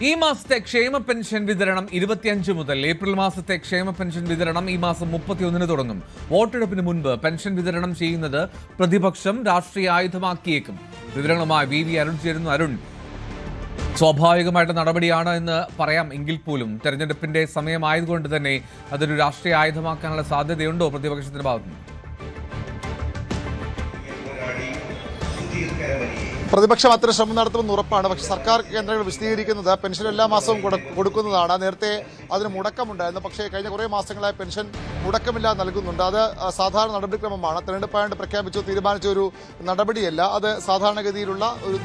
ഈ മാസത്തെ ക്ഷേമ പെൻഷൻ വിതരണം 25 മുതൽ. ഏപ്രിൽ മാസത്തെ ക്ഷേമ പെൻഷൻ വിതരണം ഈ മാസം 31 തുടങ്ങും. വോട്ടെടുപ്പിന് മുൻപ് പെൻഷൻ വിതരണം ചെയ്യുന്നത് പ്രതിപക്ഷം രാഷ്ട്രീയ ആയുധമാക്കിയേക്കും. വിവരങ്ങളുമായി വി അരുൺ ചേരുന്നു. അരുൺ, സ്വാഭാവികമായിട്ട് നടപടിയാണ് എന്ന് പറയാം എങ്കിൽ പോലും തെരഞ്ഞെടുപ്പിന്റെ സമയമായതുകൊണ്ട് തന്നെ അതൊരു രാഷ്ട്രീയ ആയുധമാക്കാനുള്ള സാധ്യതയുണ്ടോ പ്രതിപക്ഷത്തിന്റെ ഭാഗത്തുനിന്ന്? പ്രതിപക്ഷം അത്തരം ശ്രമം നടത്തുമെന്ന് ഉറപ്പാണ്. പക്ഷേ സർക്കാർ കേന്ദ്രങ്ങൾ വിശദീകരിക്കുന്നത് പെൻഷൻ എല്ലാ മാസവും കൊടുക്കുന്നതാണ്. നേരത്തെ അതിന് മുടക്കമുണ്ടായിരുന്നു. പക്ഷേ കഴിഞ്ഞ കുറേ മാസങ്ങളായി പെൻഷൻ മുടക്കമില്ലാതെ നൽകുന്നുണ്ട്. അത് സാധാരണ നടപടിക്രമമാണ്. തെരഞ്ഞെടുപ്പായിട്ട് പ്രഖ്യാപിച്ചു തീരുമാനിച്ച ഒരു നടപടിയല്ല. അത് സാധാരണഗതിയിലുള്ള ഒരു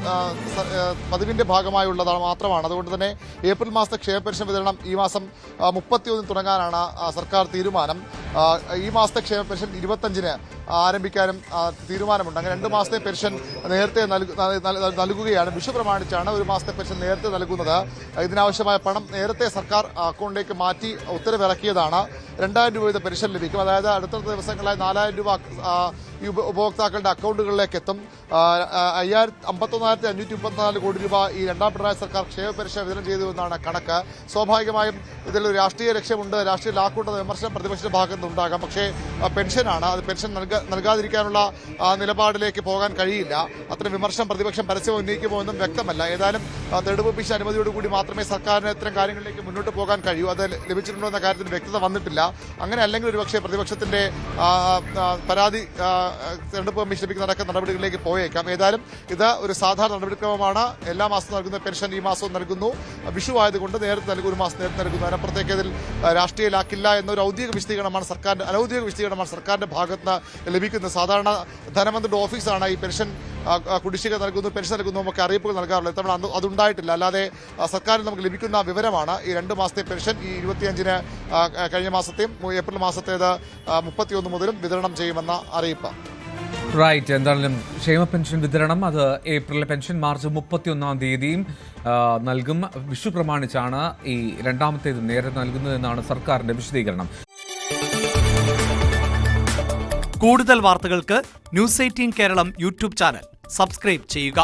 പതിവിൻ്റെ ഭാഗമായുള്ളതാണ് മാത്രമാണ്. അതുകൊണ്ട് തന്നെ ഏപ്രിൽ മാസത്തെ ക്ഷേമ പെൻഷൻ വിതരണം ഈ മാസം 31 തുടങ്ങാനാണ് സർക്കാർ തീരുമാനം. ഈ മാസത്തെ ക്ഷേമ പെൻഷൻ 25-ന് ആരംഭിക്കാനും തീരുമാനമുണ്ട്. അങ്ങനെ 2 മാസത്തെ പെൻഷൻ നേരത്തെ നൽകുകയാണ്. വിഷു പ്രമാണിച്ചാണ് ഒരു മാസത്തെ പെൻഷൻ നേരത്തെ നൽകുന്നത്. ഇതിനാവശ്യമായ പണം നേരത്തെ സർക്കാർ അക്കൗണ്ടിലേക്ക് മാറ്റി ഉത്തരവിറക്കിയതാണ്. 2000 രൂപ വീതം പെൻഷൻ ലഭിക്കും. അതായത് അടുത്ത ദിവസങ്ങളായി 4000 രൂപ ഈ ഉപഭോക്താക്കളുടെ അക്കൗണ്ടുകളിലേക്ക് എത്തും. 51,534 കോടി രൂപ ഈ രണ്ടാം പിണറായി സർക്കാർ ക്ഷേമ പെൻഷൻ വിതരണം ചെയ്തു എന്നാണ് കണക്ക്. സ്വാഭാവികമായും ഇതിലൊരു രാഷ്ട്രീയ ലക്ഷ്യമുണ്ട്, രാഷ്ട്രീയ ലാക്കുണ്ടെന്ന വിമർശനം പ്രതിപക്ഷത്തിന്റെ ഭാഗത്തുനിന്നുണ്ടാകാം. പക്ഷേ പെൻഷനാണ്, അത് പെൻഷൻ നൽകാതിരിക്കാനുള്ള നിലപാടിലേക്ക് പോകാൻ കഴിയില്ല. അത്തരം വിമർശനം പ്രതിപക്ഷം പരസ്യം ഉന്നയിക്കുമോ എന്നും വ്യക്തമല്ല. ഏതായാലും തെരഞ്ഞെടുപ്പ് അനുമതിയോടുകൂടി മാത്രമേ സർക്കാരിന് ഇത്തരം കാര്യങ്ങളിലേക്ക് മുന്നോട്ട് പോകാൻ കഴിയൂ. അത് ലഭിച്ചിട്ടുണ്ടോ എന്ന കാര്യത്തിൽ വ്യക്തത വന്നിട്ടില്ല. അങ്ങനെ അല്ലെങ്കിൽ ഒരുപക്ഷെ പ്രതിപക്ഷത്തിന്റെ പരാതി തെരഞ്ഞെടുപ്പ് കമ്മീഷൻ ലഭിക്കുന്ന നടപടികളിലേക്ക് പോയേക്കാം. ഏതായാലും ഇത് ഒരു സാധാരണ നടപടിക്രമമാണ്. എല്ലാ മാസവും നൽകുന്ന പെൻഷൻ ഈ മാസവും നൽകുന്നു. വിഷു ആയതുകൊണ്ട് നേരത്തെ നൽകും, ഒരു മാസം നേരത്തെ നൽകുന്നു. അതിനപ്പുറത്തേക്ക് ഇതിൽ രാഷ്ട്രീയ ലാക്കില്ല എന്നൊരു ഔദ്യോഗിക വിശദീകരണമാണ് സർക്കാരിന്റെ അനൌദ്യോഗിക വിശദീകരണമാണ് സർക്കാരിന്റെ ഭാഗത്ത് ലഭിക്കുന്നത്. സാധാരണ ധനമന്ത്രിയുടെ ഓഫീസാണ് ഈ പെൻഷൻ കുടിശ്ശിക നൽകുന്നു, പെൻഷൻ നൽകുന്നു നമുക്ക് അറിയിപ്പുകൾ നൽകാറുള്ളത്. ഇത്തവണ അതുണ്ടായിട്ടില്ല. അല്ലാതെ സർക്കാരിൽ നമുക്ക് ലഭിക്കുന്ന വിവരമാണ് ഈ 2 മാസത്തെ പെൻഷൻ ഈ 25-ന് കഴിഞ്ഞ മാസത്തെയും ഏപ്രിൽ മാസത്തേത് 31 മുതലും വിതരണം ചെയ്യുമെന്ന അറിയിപ്പ്. റൈറ്റ്. എന്തായാലും ക്ഷേമ പെൻഷൻ വിതരണം അത് ഏപ്രിൽ പെൻഷൻ മാർച്ച് 31-ാം തീയതിയും നൽകും. വിഷു പ്രമാണിച്ചാണ് ഈ രണ്ടാമത്തേത് നേരത്തെ നൽകുന്നതെന്നാണ് സർക്കാരിന്റെ വിശദീകരണം. കൂടുതൽ വാർത്തകൾക്ക് News 18 Keralam YouTube channel subscribe ചെയ്യുക.